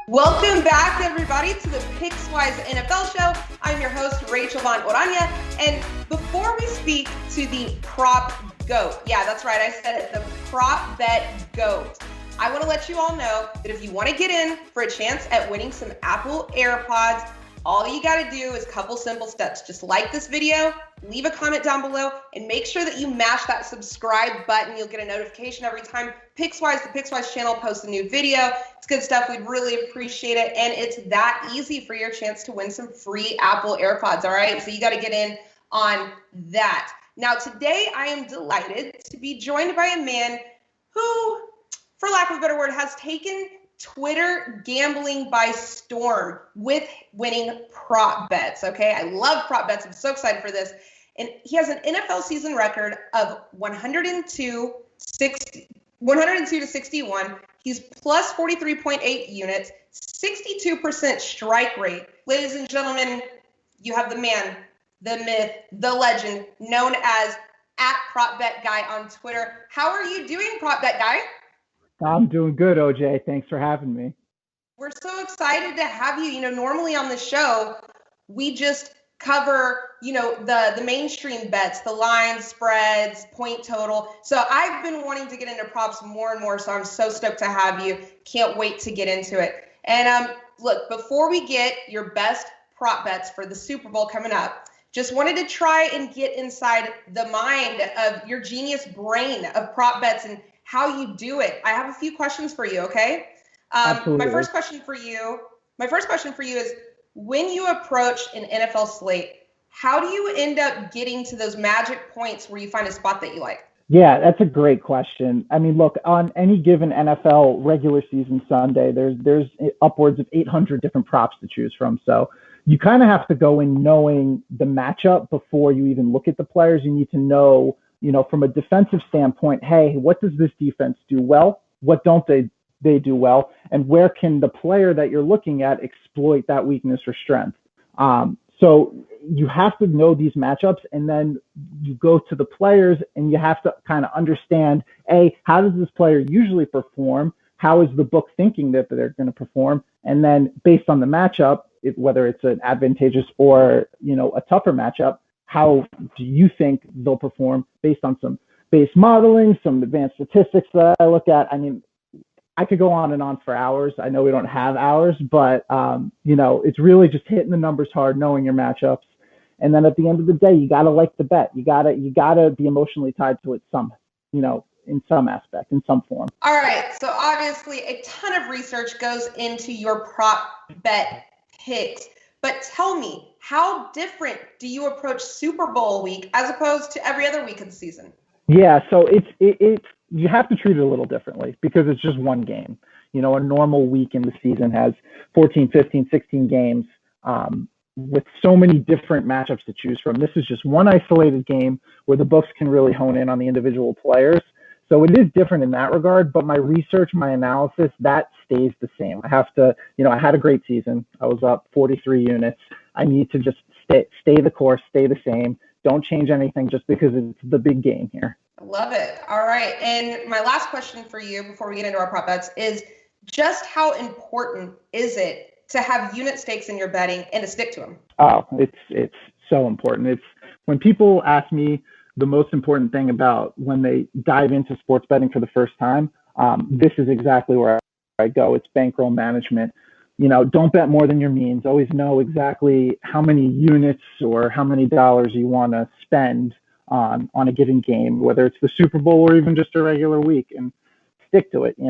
Welcome back, everybody, to the Pickswise NFL show. I'm your host, Rachel Von Orania. And before we speak to the prop GOAT, yeah, that's right, I said it, the prop bet GOAT, I want to let you all know that if you want to get in for a chance at winning some Apple AirPods, all you got to do is a couple simple steps. Just like this video, leave a comment down below, and make sure that you mash that subscribe button. You'll get a notification every time Pickswise, the Pickswise channel, posts a new video. It's good stuff. We'd really appreciate it. And it's that easy for your chance to win some free Apple AirPods, all right? So you got to get in on that. Now, today I am delighted to be joined by a man who, for lack of a better word, has taken Twitter gambling by storm with winning prop bets, okay? I love prop bets. I'm so excited for this. And he has an NFL season record of 102 to 61. He's plus 43.8 units, 62% strike rate. Ladies and gentlemen, you have the man, the myth, the legend, known as @PropBetGuy on Twitter. How are you doing, PropBetGuy? I'm doing good, OJ. Thanks for having me. We're so excited to have you. You know, normally on the show, we just cover, the mainstream bets, the lines, spreads, point total. So I've been wanting to get into props more and more, so I'm so stoked to have you. Can't wait to get into it. And look, before we get your best prop bets for the Super Bowl coming up, just wanted to try and get inside the mind of your genius brain of prop bets and how you do it. I have a few questions for you, okay? Absolutely. My first question for you is, when you approach an NFL slate, how do you end up getting to those magic points where you find a spot that you like? Yeah, that's a great question. I mean, look, on any given NFL regular season Sunday, there's upwards of 800 different props to choose from. So you kind of have to go in knowing the matchup before you even look at the players. You need to know, from a defensive standpoint, hey, what does this defense do well? What don't they do well? And where can the player that you're looking at exploit that weakness or strength? So you have to know these matchups, and then you go to the players and you have to kind of understand, how does this player usually perform? How is the book thinking that they're going to perform? And then based on the matchup, whether it's an advantageous or, a tougher matchup, how do you think they'll perform based on some base modeling, some advanced statistics that I look at? I mean, I could go on and on for hours. I know we don't have hours, but, it's really just hitting the numbers hard, knowing your matchups. And then at the end of the day, you got to like the bet. You got to be emotionally tied to it in some aspect, in some form. All right. So obviously a ton of research goes into your prop bet picks. But tell me, how different do you approach Super Bowl week as opposed to every other week of the season? Yeah, so it's you have to treat it a little differently because it's just one game. A normal week in the season has 14, 15, 16 games with so many different matchups to choose from. This is just one isolated game where the books can really hone in on the individual players. So it is different in that regard, but my research, my analysis, that stays the same. I have to, I had a great season. I was up 43 units. I need to just stay the course, stay the same. Don't change anything just because it's the big game here. I love it. All right. And my last question for you before we get into our prop bets is just how important is it to have unit stakes in your betting and to stick to them? Oh, it's so important. It's when people ask me the most important thing about when they dive into sports betting for the first time, this is exactly where I go. It's bankroll management. Don't bet more than your means. Always know exactly how many units or how many dollars you want to spend on a given game, whether it's the Super Bowl or even just a regular week, and stick to it. You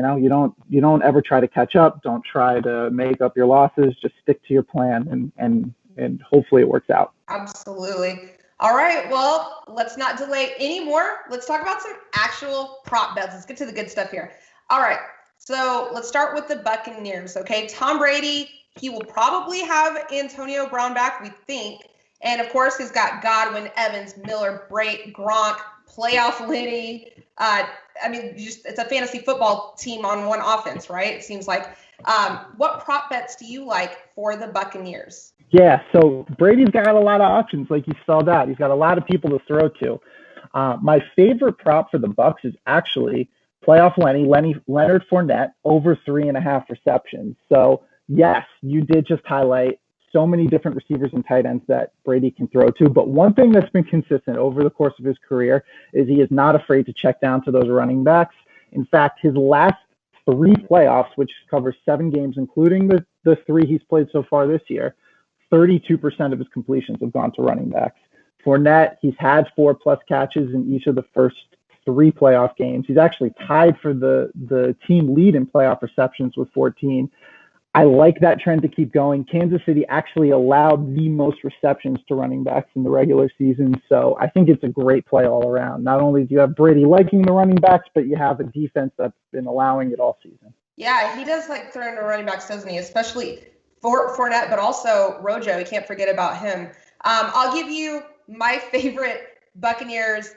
don't ever try to catch up. Don't try to make up your losses. Just stick to your plan and hopefully it works out. Absolutely. All right. Well, let's not delay anymore. Let's talk about some actual prop bets. Let's get to the good stuff here. All right. So let's start with the Buccaneers. Okay. Tom Brady, he will probably have Antonio Brown back, we think. And of course, he's got Godwin, Evans, Miller, Brait, Gronk, playoff Liddy. It's a fantasy football team on one offense, right? It seems like. What prop bets do you like for the Buccaneers? Yeah, so Brady's got a lot of options, like you spelled out. He's got a lot of people to throw to. My favorite prop for the Bucs is actually playoff Leonard Fournette over 3.5 receptions. So yes, you did just highlight so many different receivers and tight ends that Brady can throw to. But one thing that's been consistent over the course of his career is he is not afraid to check down to those running backs. In fact, his last 3 playoffs, which covers 7 games, including the 3 he's played so far this year, 32% of his completions have gone to running backs. Fournette, he's had 4+ catches in each of the first 3 playoff games. He's actually tied for the team lead in playoff receptions with 14. I like that trend to keep going. Kansas City actually allowed the most receptions to running backs in the regular season. So I think it's a great play all around. Not only do you have Brady liking the running backs, but you have a defense that's been allowing it all season. Yeah, he does like throwing to running backs, doesn't he? Especially for Fournette, but also Rojo. We can't forget about him. I'll give you my favorite Buccaneers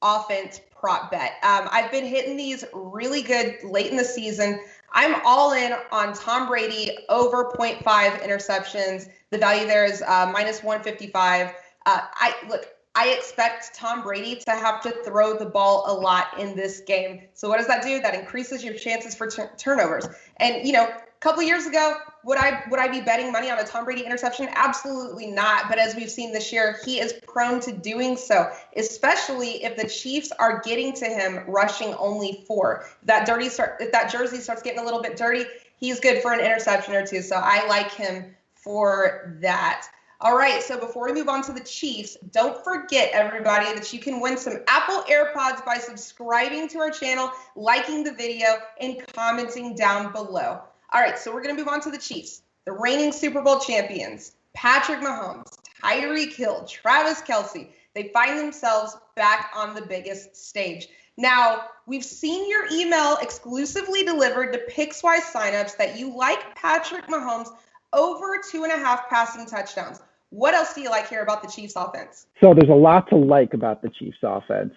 offense prop bet. I've been hitting these really good late in the season. I'm all in on Tom Brady over 0.5 interceptions. The value there is minus 155. I expect Tom Brady to have to throw the ball a lot in this game. So what does that do? That increases your chances for turnovers. And, a couple of years ago, would I be betting money on a Tom Brady interception? Absolutely not. But as we've seen this year, he is prone to doing so, especially if the Chiefs are getting to him rushing only 4. If that jersey starts getting a little bit dirty, he's good for an interception or 2. So I like him for that. All right, so before we move on to the Chiefs, don't forget, everybody, that you can win some Apple AirPods by subscribing to our channel, liking the video, and commenting down below. All right, so we're going to move on to the Chiefs, the reigning Super Bowl champions, Patrick Mahomes, Tyreek Hill, Travis Kelce. They find themselves back on the biggest stage. Now, we've seen your email exclusively delivered to Pickswise signups that you like Patrick Mahomes over 2.5 passing touchdowns. What else do you like here about the Chiefs offense? So there's a lot to like about the Chiefs offense.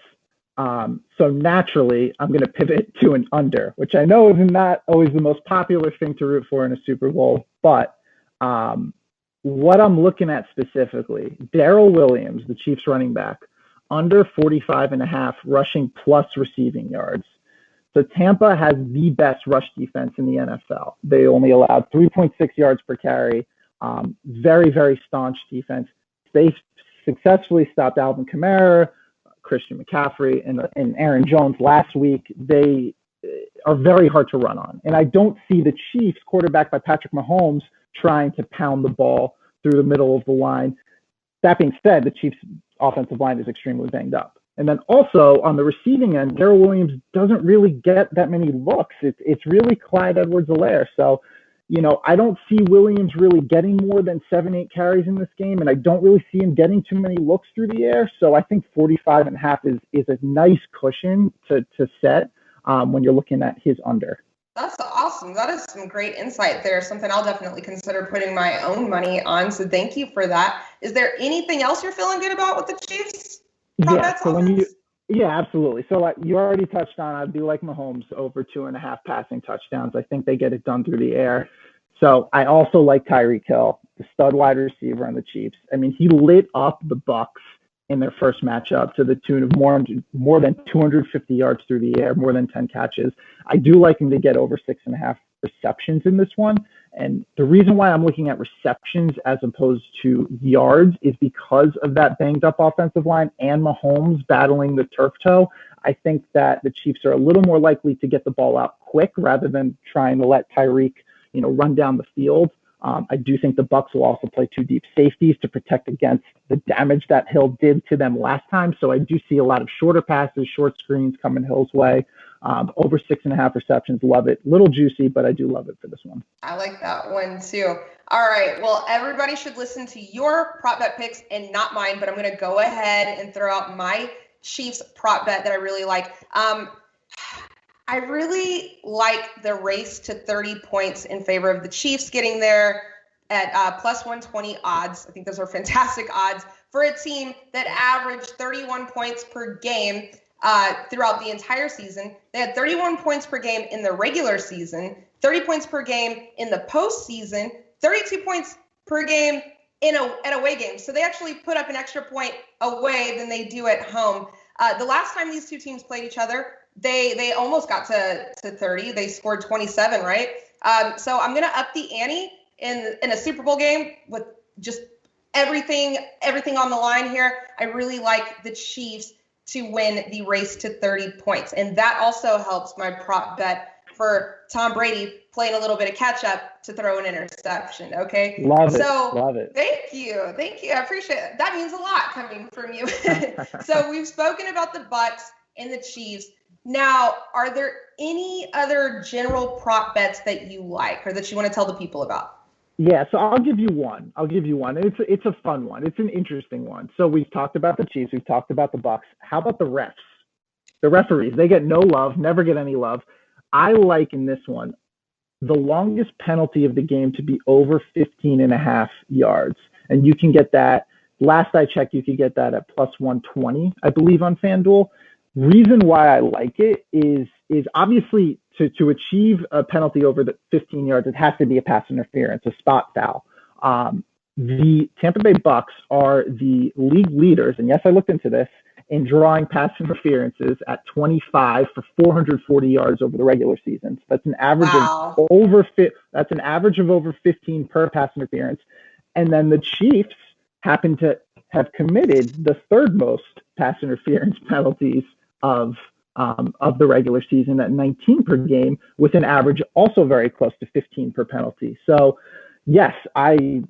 So naturally, I'm going to pivot to an under, which I know is not always the most popular thing to root for in a Super Bowl. But what I'm looking at specifically, Darrel Williams, the Chiefs running back, under 45.5 rushing plus receiving yards. So Tampa has the best rush defense in the NFL. They only allowed 3.6 yards per carry. Very, very staunch defense. They successfully stopped Alvin Kamara, Christian McCaffrey, and Aaron Jones last week. They are very hard to run on. And I don't see the Chiefs, quarterbacked by Patrick Mahomes, trying to pound the ball through the middle of the line. That being said, the Chiefs' offensive line is extremely banged up. And then also on the receiving end, Darrel Williams doesn't really get that many looks. It's really Clyde Edwards-Helaire. So, I don't see Williams really getting more than 7-8 carries in this game, and I don't really see him getting too many looks through the air. So I think 45.5 is a nice cushion to set when you're looking at his under. That's awesome. That is some great insight there. Something I'll definitely consider putting my own money on. So thank you for that. Is there anything else you're feeling good about with the Chiefs? Yeah, absolutely. So you already touched on, I do like Mahomes over 2.5 passing touchdowns. I think they get it done through the air. So I also like Tyreek Hill, the stud wide receiver on the Chiefs. I mean, he lit up the Bucs in their first matchup to the tune of more than 250 yards through the air, more than 10 catches. I do like him to get over 6.5 receptions in this one. And the reason why I'm looking at receptions as opposed to yards is because of that banged up offensive line and Mahomes battling the turf toe. I think that the Chiefs are a little more likely to get the ball out quick rather than trying to let Tyreek, run down the field. I do think the Bucs will also play 2 deep safeties to protect against the damage that Hill did to them last time. So I do see a lot of shorter passes, short screens coming Hill's way. Over 6.5 receptions. Love it. Little juicy, but I do love it for this one. I like that one too. All right. Well, everybody should listen to your prop bet picks and not mine, but I'm going to go ahead and throw out my Chiefs prop bet that I really like. I really like the race to 30 points in favor of the Chiefs getting there at plus 120 odds. I think those are fantastic odds for a team that averaged 31 points per game throughout the entire season. They had 31 points per game in the regular season, 30 points per game in the postseason, 32 points per game at away games. So they actually put up an extra point away than they do at home. The last time these two teams played each other, they almost got to 30. They scored 27, right? So I'm going to up the ante in a Super Bowl game with just everything on the line here. I really like the Chiefs to win the race to 30 points. And that also helps my prop bet for Tom Brady playing a little bit of catch up to throw an interception. Okay. Love it. Thank you. I appreciate it. That means a lot coming from you. So we've spoken about the Bucs and the Chiefs. Now, are there any other general prop bets that you like or that you want to tell the people about? Yeah, so I'll give you one. It's a fun one. It's an interesting one. So we've talked about the Chiefs. We've talked about the Bucs. How about the refs? The referees, they get no love, never get any love. I like in this one, the longest penalty of the game to be over 15.5 yards. And you can get that. Last I checked, you could get that at plus 120, I believe, on FanDuel. Reason why I like it is obviously to achieve a penalty over the 15 yards, it has to be a pass interference, a spot foul. The Tampa Bay Bucs are the league leaders, and yes, I looked into this, in drawing pass interferences at 25 for 440 yards over the regular season. So that's an average of over 15 per pass interference. And then the Chiefs happen to have committed the third most pass interference penalties of the regular season at 19 per game, with an average also very close to 15 per penalty. So yes, I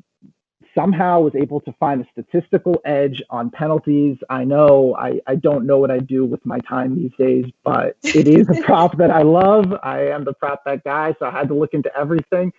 somehow was able to find a statistical edge on penalties. I know I don't know what I do with my time these days, but it is a prop that I love. I am the prop bet guy, so I had to look into everything.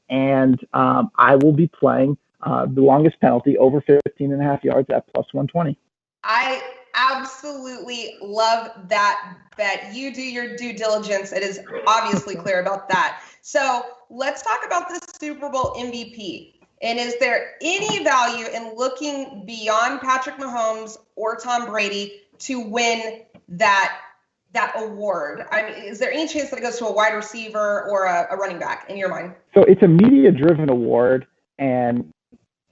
And I will be playing the longest penalty over 15.5 yards at plus 120. I absolutely love that bet. You do your due diligence. It is obviously clear about that. So let's talk about the Super Bowl MVP. And is there any value in looking beyond Patrick Mahomes or Tom Brady to win that award? I mean, is there any chance that it goes to a wide receiver or a running back in your mind? So it's a media-driven award, and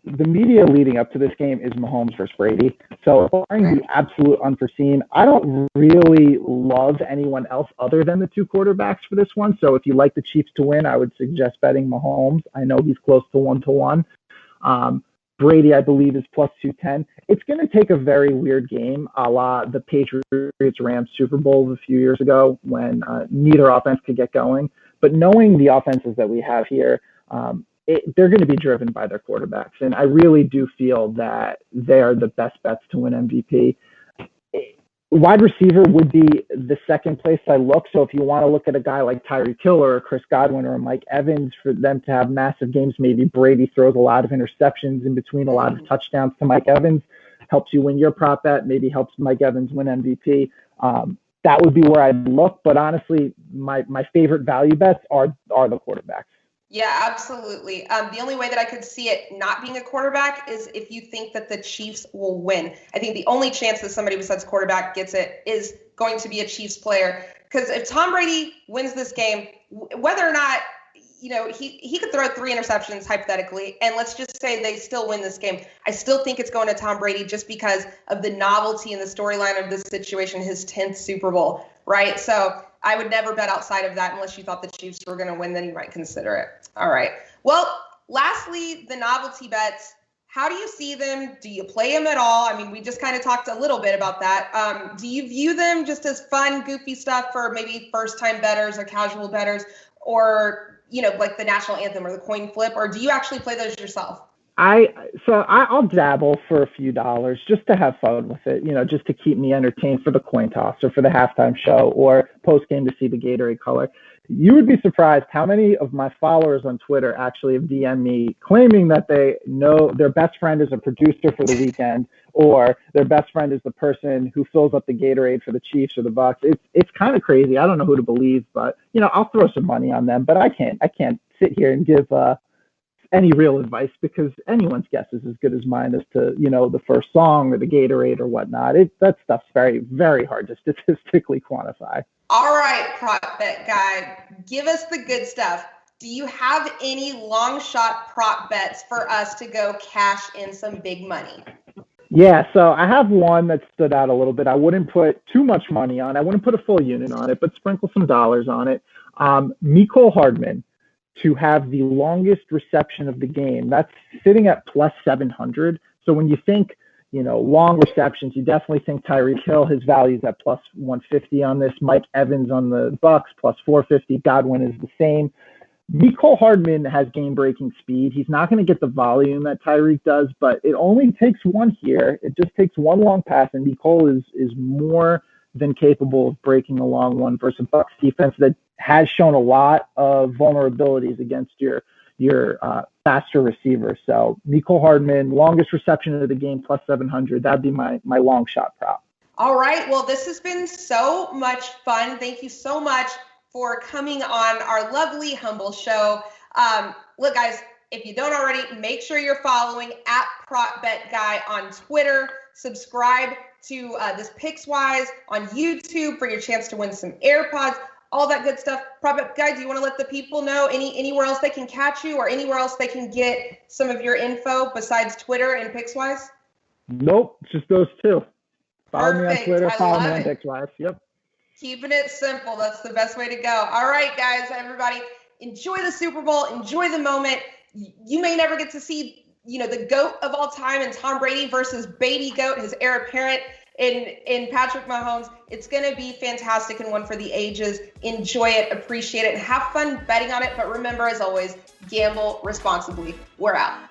the media leading up to this game is Mahomes versus Brady. So barring the absolute unforeseen, I don't really love anyone else other than the two quarterbacks for this one. So if you like the Chiefs to win, I would suggest betting Mahomes. I know he's close to 1-1. Brady, I believe, is plus 210. It's going to take a very weird game, a la the Patriots-Rams Super Bowl a few years ago when neither offense could get going. But knowing the offenses that we have here, they're going to be driven by their quarterbacks. And I really do feel that they are the best bets to win MVP. Wide receiver would be the second place I look. So if you want to look at a guy like Tyreek Hill or Chris Godwin or Mike Evans, for them to have massive games, maybe Brady throws a lot of interceptions in between a lot of touchdowns to Mike Evans, helps you win your prop bet, maybe helps Mike Evans win MVP. That would be where I'd look. But honestly, my favorite value bets are the quarterbacks. Yeah, absolutely. The only way that I could see it not being a quarterback is if you think that the Chiefs will win. I think the only chance that somebody besides quarterback gets it is going to be a Chiefs player. Because if Tom Brady wins this game, whether or not, he could throw 3 interceptions hypothetically, and let's just say they still win this game, I still think it's going to Tom Brady just because of the novelty and the storyline of this situation, his 10th Super Bowl, right? So I would never bet outside of that unless you thought the Chiefs were going to win, then you might consider it. All right. Well, lastly, the novelty bets. How do you see them? Do you play them at all? I mean, we just kind of talked a little bit about that. Do you view them just as fun, goofy stuff for maybe first-time bettors or casual bettors, or, like the national anthem or the coin flip, or do you actually play those yourself? I'll dabble for a few dollars just to have fun with it, just to keep me entertained for the coin toss or for the halftime show or post game to see the Gatorade color. You would be surprised how many of my followers on Twitter actually have DM'd me claiming that they know their best friend is a producer for the weekend, or their best friend is the person who fills up the Gatorade for the Chiefs or the Bucs. It's kind of crazy. I don't know who to believe, but I'll throw some money on them. But I can't sit here and give any real advice because anyone's guess is as good as mine as to the first song or the Gatorade or whatnot. That stuff's very, very hard to statistically quantify. All right, prop bet guy, give us the good stuff. Do you have any long shot prop bets for us to go cash in some big money? Yeah, so I have one that stood out a little bit. I wouldn't put too much money on it. I wouldn't put a full unit on it, but sprinkle some dollars on it. Mecole Hardman to have the longest reception of the game. That's sitting at plus 700. So when you think, long receptions, you definitely think Tyreek Hill, his value is at plus 150 on this. Mike Evans on the Bucs, plus 450. Godwin is the same. Mecole Hardman has game-breaking speed. He's not going to get the volume that Tyreek does, but it only takes one here. It just takes one long pass, and Mecole is more than capable of breaking a long one versus a Bucs defense that has shown a lot of vulnerabilities against your faster receiver. So Mecole Hardman, longest reception of the game, plus 700. That'd be my long shot prop. All right. Well, this has been so much fun. Thank you so much for coming on our lovely, humble show. Look, guys, if you don't already, make sure you're following at PropBetGuy on Twitter. Subscribe to this Pickswise on YouTube for your chance to win some AirPods, all that good stuff. PropBetGuy, do you want to let the people know anywhere else they can catch you or anywhere else they can get some of your info besides Twitter and Pickswise? Nope, just those two. Follow me on Twitter, follow me on it. Pickswise. Yep. Keeping it simple. That's the best way to go. All right, guys, everybody, enjoy the Super Bowl. Enjoy the moment. You may never get to see, the GOAT of all time and Tom Brady versus baby GOAT, his heir apparent in Patrick Mahomes. It's going to be fantastic and one for the ages. Enjoy it, appreciate it, and have fun betting on it. But remember, as always, gamble responsibly. We're out.